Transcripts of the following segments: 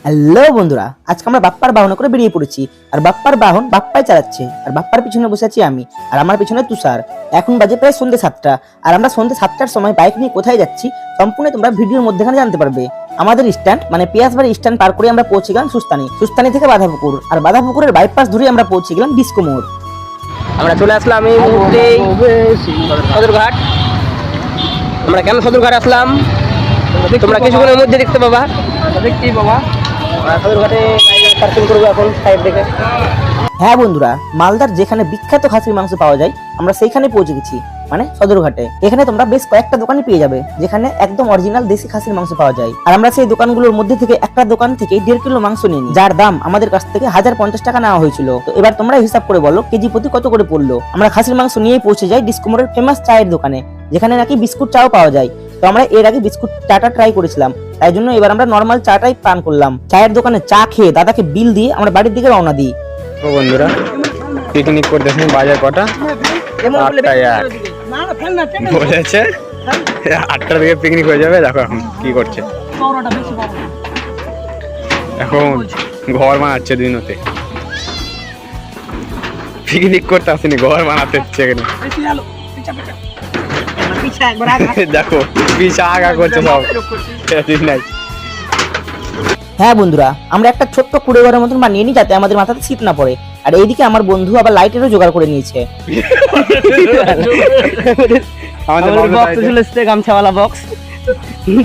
Hello বন্ধুরা, আজকে আমরা বাপ্পার বাহন করে বেরিয়ে পড়েছি। আর বাপ্পার বাহন বাপ্পাই চালাচ্ছে, আর বাপ্পার পিছনে বসে আছি আমি, আর আমার পিছনে তুষার। এখন বাজে প্রায় সন্ধ্যে 7টা, আর আমরা সন্ধ্যে 7টার সময় বাইক নিয়ে কোথায় যাচ্ছি সম্পূর্ণ তোমরা ভিডিওর মধ্যেখানে জানতে পারবে। আমাদের স্ট্যান্ড মানে পিয়াসবাড়ি স্ট্যান্ড পার করে আমরা পৌঁছে গেলাম সুস্তানি থেকে বাধাপুকুর, আর বাধাপুকুরের বাইপাস ধরে আমরা পৌঁছে গেলাম ডিস্কো মোড়। আমরা চলে আসলাম এই মুহূর্তে সদরঘাট। আমরা কেন সদরঘাট আসলাম তোমরা কিছুক্ষণের মধ্যে দেখতে পাবা। দেখছি বাবা, সদরঘাটে পার্কিং করবো এখন সাইড থেকে। হ্যাঁ বন্ধুরা, মালদার যেখানে বিখ্যাত খাসির মাংস পাওয়া যায় আমরা সেইখানে পৌঁছে গেছি, মানে সদরঘাটে। এখানে তোমরা বেশ কয়েকটা দোকানই পেয়ে যাবে যেখানে একদম অরিজিনাল দেশি খাসির মাংস পাওয়া যায়। আর আমরা সেই দোকানগুলোর মধ্যে থেকে একটা দোকান থেকে 1.5 কিলো মাংস নিই, যার দাম আমাদের কাছ থেকে 1050 টাকা নেওয়া হয়েছিল। তো এবার তোমরা হিসাব করে বলো কেজি প্রতি কত করে পড়লো। আমরা খাসির মাংস নিয়েই পৌঁছে যাই ডিস্কো মোড়ের ফেমাস চায়ের দোকানে, যেখানে নাকি বিস্কুট চাও পাওয়া যায়। তো আমরা এর আগে বিস্কুট চাটা ট্রাই করেছিলাম, তাই জন্য এবার আমরা নর্মাল চাটাই পান করলাম। চায়ের দোকানে চা খেয়ে দাদাকে বিল দিয়ে আমরা বাড়ির দিকে রওনা দিই। ও বন্ধুরা, পিকনিক করতেছেন বাজার কটা? 8টা বলেছে 8টার দিকে পিকনিক হয়ে যাবে। দেখো এখন কি করছে, এখন ঘর বানাচ্ছে দিনতে। পিকনিক করতে আসেনি, ঘর বানাতে হচ্ছে এখানে। দেখো পিছা আগা করছে সব নাই। হ্যাঁ বন্ধুরা, আমরা একটা ছোট্ট কুড়ে ঘরের মতন বানিয়ে নিই যাতে আমাদের মাথাতে শীত না পড়ে। আর এইদিকে আমার বন্ধু আবার লাইটেরও জোগাড় করে নিয়েছে। আমাদের বক্স চলে এসেছে, গামছাওয়ালা বক্স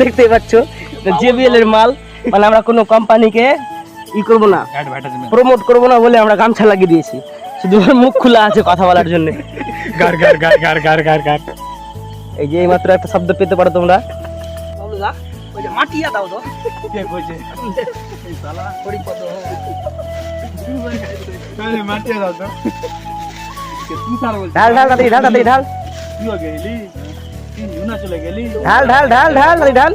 দেখতেই পাচ্ছ। জেবিএল এর মাল, মানে আমরা কোনো কোম্পানিকে করবো না, প্রমোট করবো না বলে আমরা গামছা লাগিয়ে দিয়েছি, শুধু মুখ খোলা আছে কথা বলার জন্য। গার গার গার গার গার গার গার। এই যে এইমাত্র একটা শব্দ পেতে পারো তোমরা। ঢাল ঢাল তাড়াতাড়ি ঢাল তাড়াতাড়ি ঢাল ঢাল ঢাল ঢাল ঢাল ঢাল।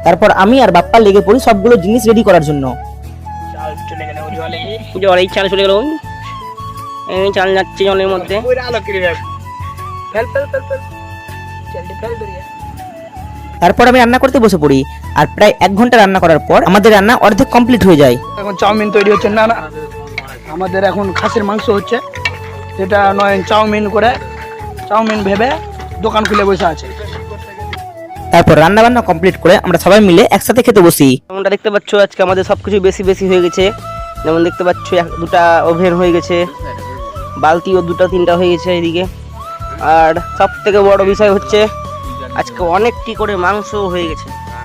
তারপর আমি আর বাপ্পা লেগে পড়ি সবগুলো জিনিস রেডি করার জন্য। জলেই চাল চলে গেল, চাল যাচ্ছে জলের মধ্যে। তারপর আমি রান্না করতে বসে পড়ি, আর প্রায় 1 ঘন্টা রান্না করার পর আমাদের রান্না অর্ধেক কমপ্লিট হয়ে যায়। এখন চাউমিন তৈরি হচ্ছে। না না, আমাদের এখন খাসির মাংস হচ্ছে, যেটা নয় চাউমিন করে, চাউমিন ভেবে দোকান খুলে বসে আছে। তারপর রান্না বান্না কমপ্লিট করে আমরা সবাই মিলে একসাথে খেতে বসি। যেমনটা দেখতে পাচ্ছ আজকে আমাদের সবকিছু বেশি বেশি হয়ে গেছে। যেমন দেখতে পাচ্ছ 2টা ওভেন হয়ে গেছে, বালতিও 2টা 3টা হয়ে গেছে এদিকে। আর সব থেকে বড় বিষয় হচ্ছে আজকে অনেকটি করে মাংস হয়ে গেছে।